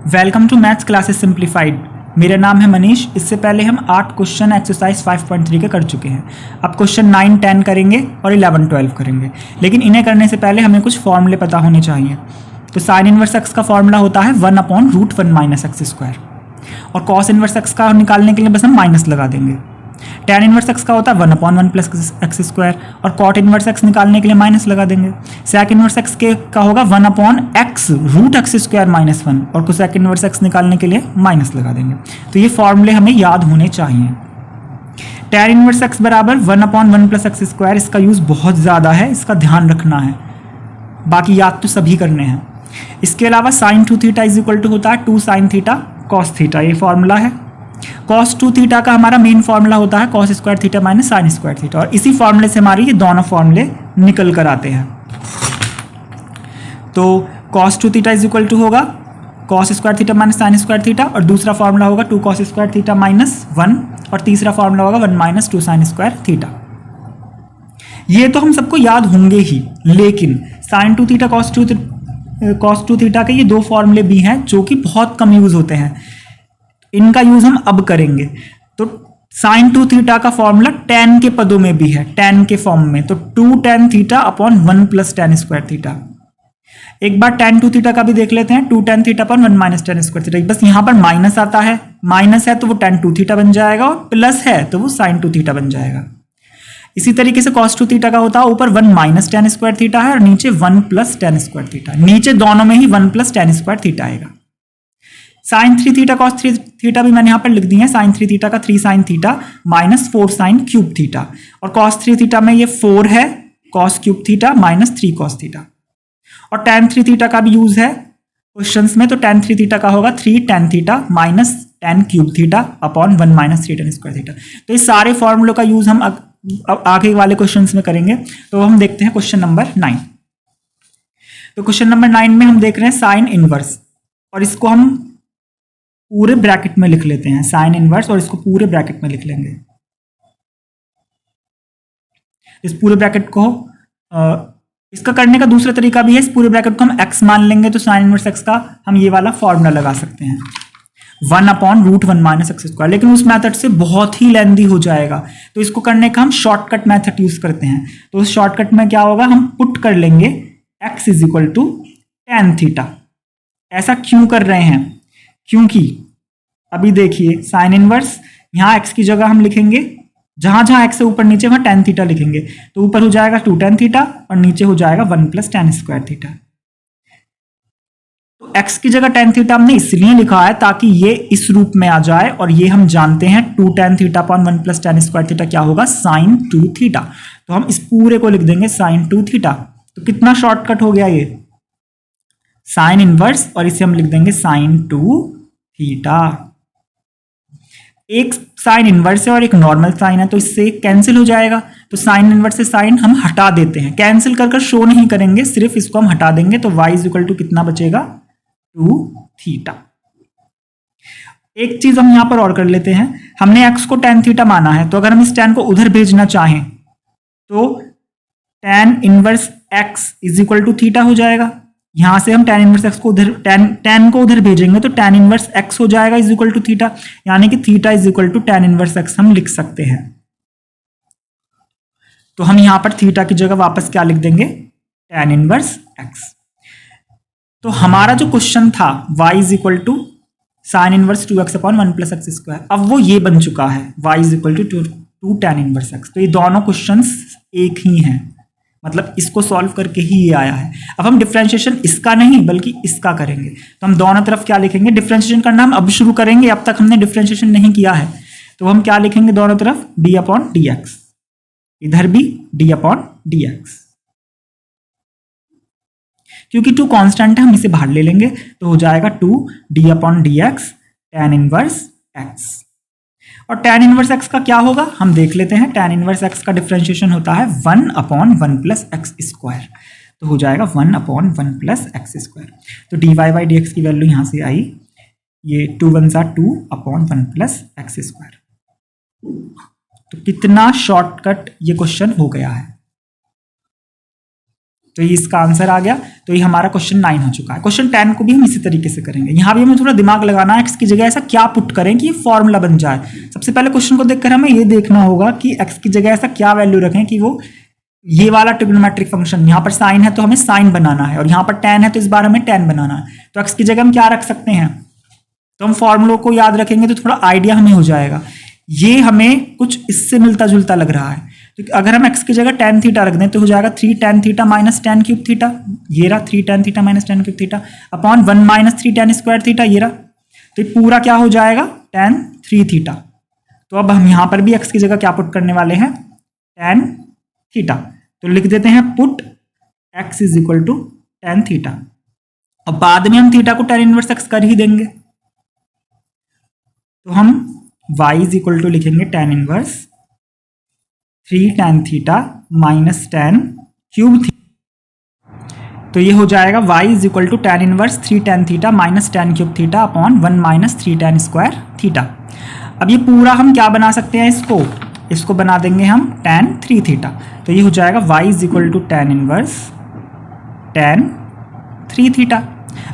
Welcome to maths classes simplified. मेरा नाम है मनीष। इससे पहले हम 8 क्वेश्चन एक्सरसाइज 5.3 के कर चुके हैं। अब क्वेश्चन 9, 10 करेंगे और 11, 12 करेंगे। लेकिन इन्हें करने से पहले हमें कुछ फॉर्मूले पता होने चाहिए। तो साइन इनवर्स एक्स का फॉर्मूला होता है 1/√1 माइनस एक्स स्क्वायर, और कॉस इनवर्स एक्स का निकालने के लिए बस हम माइनस लगा देंगे। टैन इनवर्स एक्स का होता है 1/1 प्लस एक्स स्क्वायर, और कॉट इनवर्स एक्स निकालने के लिए माइनस लगा देंगे। सेक इनवर्स एक्स के का होगा 1/x√x² माइनस 1, और कोसेक इनवर्स एक्स निकालने के लिए माइनस लगा देंगे। तो ये फॉर्मूले हमें याद होने चाहिए। टैन इनवर्स एक्स बराबर 1/1 प्लस एक्स स्क्वायर, इसका यूज बहुत ज़्यादा है, इसका ध्यान रखना है। बाकी याद तो सभी करने हैं। इसके अलावा sine 2 theta is equal to होता है 2 साइन थीटा कॉस थीटा, ये फॉर्मूला है। cos 2 थीटा का हमारा मेन फॉर्मूला होता है cos square theta minus sine square theta, और इसी फॉर्मूले से हमारे ये दोनों फॉर्मूले निकल कर आते हैं। तो cos 2 theta is equal to होगा cos square theta minus sine square theta, और दूसरा फॉर्मूला होगा 2 cos स्क्वायर थीटा माइनस 1, और तीसरा फॉर्मूला होगा 1 माइनस 2 साइन स्क्वायर थीटा। ये तो हम सबको याद होंगे ही, लेकिन साइन 2 थीटा cos 2 थीटा के ये दो फॉर्मूले भी हैं जो कि बहुत कम यूज होते हैं। इनका यूज हम अब करेंगे। तो साइन 2 थीटा का फॉर्मूला tan के पदों में भी है, tan के फॉर्म में। तो 2 tan theta upon 1 plus tan square theta. एक बार tan 2 थीटा का भी देख लेते हैं, 2 tan theta upon 1 minus tan square theta. बस यहां पर माइनस आता है, माइनस है तो वो tan 2 थीटा बन जाएगा, और प्लस है तो वो sin 2 थीटा बन जाएगा। इसी तरीके से cos 2 थीटा का होता है ऊपर 1 माइनस tan स्क्वायर थीटा है, और नीचे 1 प्लस tan स्क्वायर थीटा। नीचे दोनों में ही 1 प्लस tan स्क्वायर थीटा आएगा। साइन 3 थीटा cos 3 थीटा भी मैंने यहाँ पर लिख दी है। साइन 3 थीटा का 3 sine theta minus 4 sine cube theta, और cos 3 थीटा में ये 4 है, cos cube theta minus 3 cos theta. और tan 3 थीटा का भी यूज है क्वेश्चंस में। तो tan 3 थीटा का होगा 3 tan theta minus tan cube theta upon 1 minus 3 tan square theta. तो ये सारे फॉर्मूलों का यूज हम आगे वाले क्वेश्चंस में करेंगे। तो हम देखते हैं क्वेश्चन नंबर 9। तो क्वेश्चन नंबर 9 में हम देख रहे हैं साइन इनवर्स, और इसको हम पूरे ब्रैकेट में लिख लेते हैं। साइन इनवर्स, और इसको पूरे ब्रैकेट में लिख लेंगे। इस पूरे ब्रैकेट को इसका करने का दूसरा तरीका भी है। इस पूरे ब्रैकेट को हम x मान लेंगे, तो साइन इनवर्स x का हम ये वाला फॉर्मूला लगा सकते हैं 1/√1 माइनस एक्स स्क्वायर। लेकिन उस मेथड से बहुत ही लेंदी हो जाएगा, तो इसको करने का हम शॉर्टकट मेथड यूज करते हैं। तो उस शॉर्टकट में क्या होगा, हम पुट कर लेंगे x is equal to tan theta. ऐसा क्यों कर रहे हैं? क्योंकि अभी देखिए साइन इनवर्स, यहां x की जगह हम लिखेंगे, जहां जहां x से ऊपर नीचे वहां tan थीटा लिखेंगे। तो ऊपर हो जाएगा 2 tan थीटा, और नीचे हो जाएगा 1 प्लस tan स्क्वायर थीटा। तो x की जगह tan थीटा हमने इसलिए लिखा है ताकि ये इस रूप में आ जाए, और ये हम जानते हैं 2 tan theta upon 1 plus tan square theta क्या होगा, sin 2 थीटा। तो हम इस पूरे को लिख देंगे sin 2 थीटा। तो कितना शॉर्टकट हो गया ये, साइन इनवर्स, और इसे हम लिख देंगे sin 2 थीटा। एक साइन इनवर्स है और एक नॉर्मल साइन है, तो इससे कैंसिल हो जाएगा। तो साइन इनवर्स से साइन हम हटा देते हैं, कैंसिल कर शो नहीं करेंगे, सिर्फ इसको हम हटा देंगे। तो y इज इक्वल टू कितना बचेगा, 2 थीटा। एक चीज हम यहां पर और कर लेते हैं। हमने x को tan थीटा माना है, तो अगर हम इस tan को उधर भेजना चाहें तो tan inverse x is equal to theta हो जाएगा। यहां से हम tan इनवर्स x को उधर tan को उधर भेजेंगे, तो tan इनवर्स x हो जाएगा इज इक्वल टू थीटा, यानी कि theta is equal to tan inverse x हम लिख सकते हैं। तो हम यहां पर थीटा की जगह वापस क्या लिख देंगे, tan इनवर्स x। तो हमारा जो क्वेश्चन था y is equal to sine inverse 2x upon 1 plus x square, अब वो ये बन चुका है y is equal to 2 tan inverse x। तो ये दोनों क्वेश्चंस एक ही हैं, मतलब इसको सॉल्व करके ही ये आया है। अब हम डिफरेंशिएशन इसका नहीं बल्कि इसका करेंगे। तो हम दोनों तरफ क्या लिखेंगे, डिफरेंशिएशन करना हम अब शुरू करेंगे, अब तक हमने डिफरेंशिएशन नहीं किया है। तो हम क्या लिखेंगे दोनों तरफ, d अपॉन dx, इधर भी d अपॉन dx। क्योंकि 2 कांस्टेंट है हम इसे बाहर ले लेंगे, तो हो जाएगा 2 d upon dx tan inverse x। और tan इनवर्स x का क्या होगा, हम देख लेते हैं। tan इनवर्स x का डिफरेंशिएशन होता है 1/1 प्लस एक्स स्क्वायर। तो हो जाएगा 1/1 प्लस एक्स स्क्वायर। तो dy बाई dx की वैल्यू यहां से आई, ये 2 1 2 अपॉन 1 प्लस एक्स स्क्वायर। तो कितना शॉर्टकट ये क्वेश्चन हो गया है। तो ये इसका आंसर आ गया। तो ये हमारा क्वेश्चन 9 हो चुका है। क्वेश्चन 10 को भी हम इसी तरीके से करेंगे। यहाँ भी हमें थोड़ा दिमाग लगाना है, एक्स की जगह ऐसा क्या पुट करें कि ये फॉर्मूला बन जाए। सबसे पहले क्वेश्चन को देखकर हमें ये देखना होगा कि एक्स की जगह ऐसा क्या वैल्यू रखें कि वो ये वाला ट्रिग्नोमेट्रिक फंक्शन, यहाँ पर साइन है तो हमें साइन बनाना है, और यहाँ पर tan है तो इस बार हमें tan बनाना है। तो एक्स की जगह हम क्या रख सकते हैं, तो हम फॉर्मूलों को याद रखेंगे तो थोड़ा आइडिया हमें हो जाएगा। ये हमें कुछ इससे मिलता जुलता लग रहा है, तो अगर हम x की जगह tan थीटा रख दें तो हो जाएगा 3 tan theta minus tan cube theta, ये रहा 3 tan theta minus tan cube theta upon 1 minus 3 tan square theta, ये रहा। तो ये पूरा क्या हो जाएगा tan 3 थीटा। तो अब हम यहाँ पर भी x की जगह क्या पुट करने वाले हैं, tan थीटा। तो लिख देते हैं put x is equal to tan theta. अब बाद में हम थीटा को tan इनवर्स x कर ही देंगे, तो हम y इज इक्वल टू लिखेंगे tan inverse 3 tan theta minus tan cube theta. तो ये हो जाएगा y is equal to tan inverse 3 tan theta minus tan cube theta upon 1 minus 3 tan square theta. अब ये पूरा हम क्या बना सकते हैं, इसको बना देंगे हम tan 3 थीटा। तो ये हो जाएगा y is equal to tan inverse tan 3 theta.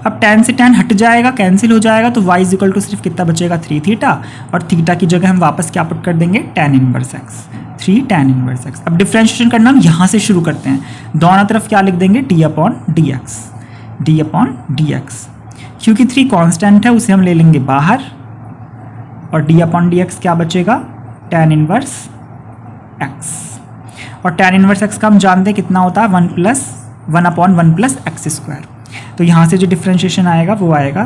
अब tan से tan हट जाएगा, कैंसिल हो जाएगा, तो y इज इक्वल टू सिर्फ कितना बचेगा 3 थीटा, और थीटा की जगह हम वापस क्या पुट कर देंगे tan inverse x, 3 tan inverse x। अब डिफ्रेंशिएशन करना हम यहाँ से शुरू करते हैं, दोनों तरफ क्या लिख देंगे d अपॉन dx, क्योंकि 3 कांस्टेंट है उसे हम ले लेंगे बाहर, और d अपॉन dx क्या बचेगा tan इनवर्स x, और tan इनवर्स x का हम जानते हैं कितना होता है 1 अपॉन 1 प्लस एक्स स्क्वायर। तो यहाँ से जो डिफ्रेंशिएशन आएगा वो आएगा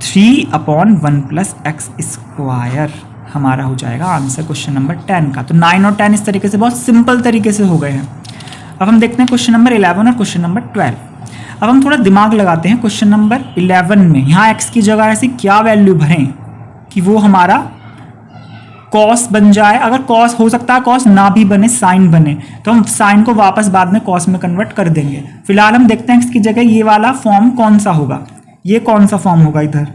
3 अपॉन 1 प्लस एक्स स्क्वायर, हमारा हो जाएगा आंसर क्वेश्चन नंबर 10 का। तो 9 और 10 इस तरीके से बहुत सिंपल तरीके से हो गए हैं। अब हम देखते हैं क्वेश्चन नंबर 11 और क्वेश्चन नंबर 12। अब हम थोड़ा दिमाग लगाते हैं क्वेश्चन नंबर 11 में। यहाँ x की जगह ऐसी क्या वैल्यू भरें कि वो हमारा कॉस बन जाए। अगर कॉस हो सकता है कॉस ना भी बने, साइन बने, तो हम साइन को वापस बाद में कॉस में कन्वर्ट कर देंगे। फिलहाल हम देखते हैं x की जगह ये वाला फॉर्म कौन सा होगा, ये कौन सा फॉर्म होगा, इधर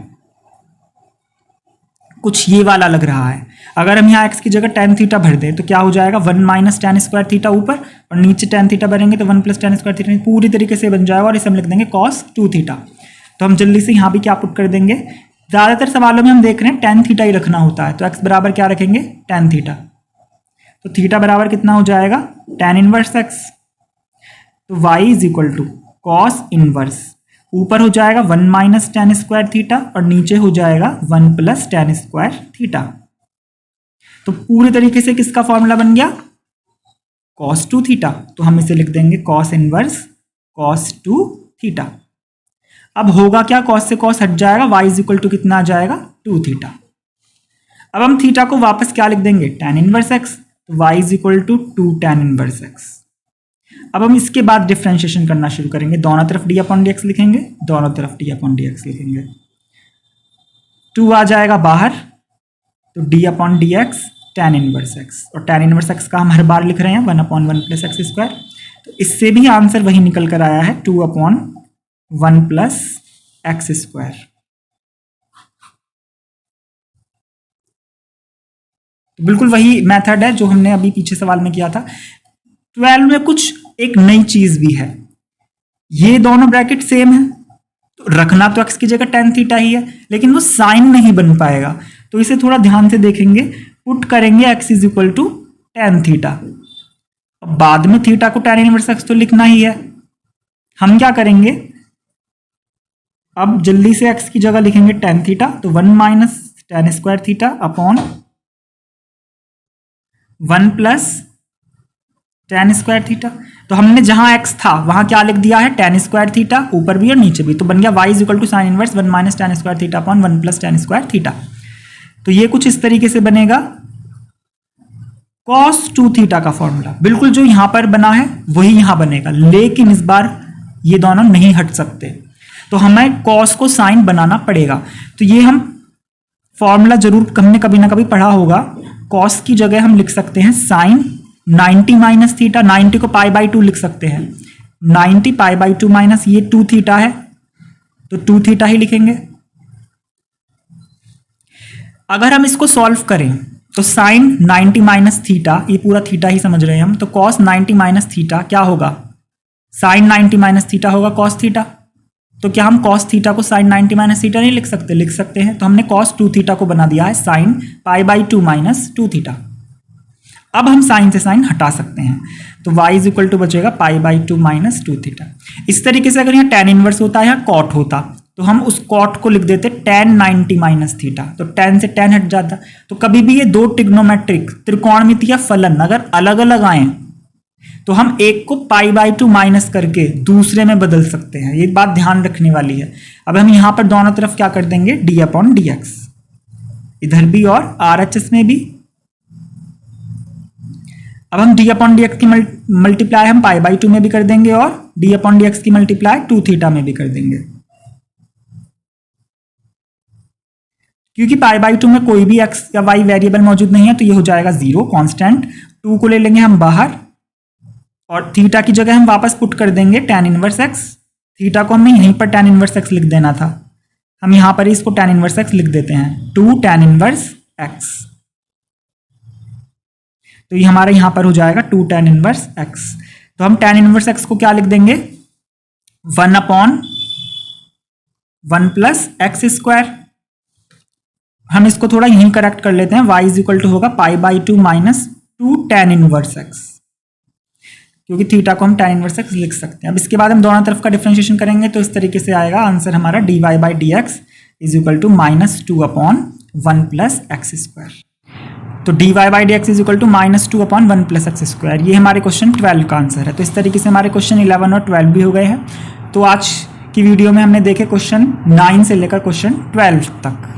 कुछ ये वाला लग रहा है। अगर हम यहाँ x की जगह tan थीटा भर दें तो क्या हो जाएगा 1 माइनस tan स्क्वायर थीटा ऊपर, और नीचे tan थीटा भरेंगे तो 1 प्लस tan स्क्वायर थीटा, पूरी तरीके से बन जाएगा, और इसे हम लिख देंगे cos 2 थीटा। तो हम जल्दी से यहाँ भी क्या पुट कर देंगे, ज़्यादातर सवालों में हम देख रहे हैं tan थीटा ही रखना होता है, तो x बराबर क्या रखेंगे tan थीटा। तो थीटा बराबर कितना हो जाएगा tan इनवर्स x। तो y is equal to cos inverse, ऊपर हो जाएगा 1 माइनस tan स्क्वायर थीटा, और नीचे हो जाएगा 1 प्लस tan स्क्वायर थीटा। तो पूरी तरीके से किसका फॉर्मूला बन गया, cos 2 थीटा। तो हम इसे लिख देंगे cos इनवर्स cos 2 थीटा। अब होगा क्या, cos से cos हट जाएगा, y इज इक्वल टू कितना आ जाएगा 2 थीटा। अब हम थीटा को वापस क्या लिख देंगे tan इनवर्स x, तो y is equal to 2 tan inverse x। अब हम इसके बाद डिफ्रेंशिएशन करना शुरू करेंगे, दोनों तरफ d अपॉन dx लिखेंगे, दोनों तरफ d अपॉन dx लिखेंगे। 2 आ जाएगा बाहर, तो d upon dx tan inverse x, और tan इनवर्स x का हम हर बार लिख रहे हैं 1 अपॉन 1 प्लस एक्स स्क्वायर। तो इससे भी आंसर वही निकल कर आया है 2 अपॉन 1 प्लस एक्स स्क्वायर। तो बिल्कुल वही मेथड है जो हमने अभी पीछे सवाल में किया था। 12 में कुछ एक नई चीज भी है, ये दोनों ब्रैकेट सेम है, तो रखना तो x की जगह tan थीटा ही है, लेकिन वो साइन नहीं बन पाएगा, तो इसे थोड़ा ध्यान से देखेंगे। पुट करेंगे x is equal to tan theta, अब बाद में थीटा को tan इनवर्स x तो लिखना ही है। हम क्या करेंगे, अब जल्दी से x की जगह लिखेंगे tan थीटा, तो 1 minus tan square theta upon 1 plus tan square theta. तो हमने जहां x था वहां क्या लिख दिया है tan स्क्वायर थीटा, ऊपर भी और नीचे भी, तो बन गया y is equal to sine inverse 1 minus tan square theta upon 1 plus tan square theta. तो ये कुछ इस तरीके से बनेगा cos 2 थीटा का फॉर्मूला, बिल्कुल जो यहां पर बना है वही यहां बनेगा, लेकिन इस बार ये दोनों नहीं हट सकते, तो हमें cos को साइन बनाना पड़ेगा। तो ये हम फॉर्मूला जरूर हमने कभी ना कभी पढ़ा होगा। cos की जगह हम लिख सकते हैं साइन 90 माइनस थीटा, 90 को पाई बाई 2 लिख सकते हैं, 90 पाई बाई 2 माइनस ये 2 थीटा है, तो 2 थीटा ही लिखेंगे। अगर हम इसको सॉल्व करें तो साइन 90 माइनस थीटा, ये पूरा थीटा ही समझ रहे हैं हम, तो cos 90 माइनस थीटा क्या होगा साइन 90 माइनस थीटा होगा कॉस थीटा। तो क्या हम कॉस थीटा को साइन 90 माइनस थीटा नहीं लिख सकते? लिख सकते हैं। तो हमने कॉस 2 थीटा को बना दिया है साइन π/2 माइनस 2 थीटा। अब हम साइन से साइन हटा सकते हैं, तो y इज इक्वल टू बचेगा π/2 माइनस 2 थीटा। इस तरीके से अगर यहाँ tan इनवर्स होता है या कॉट होता तो हम उस कॉट को लिख देते tan 90 माइनस थीटा, तो tan से tan हट जाता। तो कभी भी ये दो ट्रिग्नोमेट्रिक त्रिकोणमितीय फलन अगर अलग अलग आए तो हम एक को π/2 माइनस करके दूसरे में बदल सकते हैं, ये बात ध्यान रखने वाली है। अब हम यहाँ पर दोनों तरफ क्या कर देंगे, d/dx, इधर भी और RHS में भी। अब हम d/dx की मल्टीप्लाई हम π/2 में भी कर देंगे और d/dx की मल्टीप्लाई 2 थीटा में भी कर देंगे, क्योंकि π/2 में कोई भी x या y वेरिएबल मौजूद नहीं है तो ये हो जाएगा 0 कांस्टेंट। 2 को ले लेंगे हम बाहर और थीटा की जगह हम वापस पुट कर देंगे tan इनवर्स x। थीटा को हमें यहीं पर tan इनवर्स x लिख देना था, हम यहां पर इसको tan इनवर्स x लिख देते हैं, 2 tan इनवर्स x। तो ये हमारा यहां पर हो जाएगा 2 tan इनवर्स x। तो हम tan इनवर्स x को क्या लिख देंगे, 1/1 प्लस एक्स स्क्वायर। हम इसको थोड़ा यहीं करेक्ट कर लेते हैं, y इज इक्वल टू होगा π/2 माइनस 2 tan इनवर्स x, क्योंकि थीटा को हम tan इनवर्स x लिख सकते हैं। अब इसके बाद हम दोनों तरफ का डिफरेंशिएशन करेंगे तो इस तरीके से आएगा आंसर हमारा dy/dx is equal to -2/1 plus x square. तो dy/dx is equal to -2/1 plus x square, ये हमारे क्वेश्चन 12 का आंसर है। तो इस तरीके से हमारे क्वेश्चन 11 और 12 भी हो गए हैं। तो आज की वीडियो में हमने देखे क्वेश्चन 9 से लेकर क्वेश्चन 12 तक।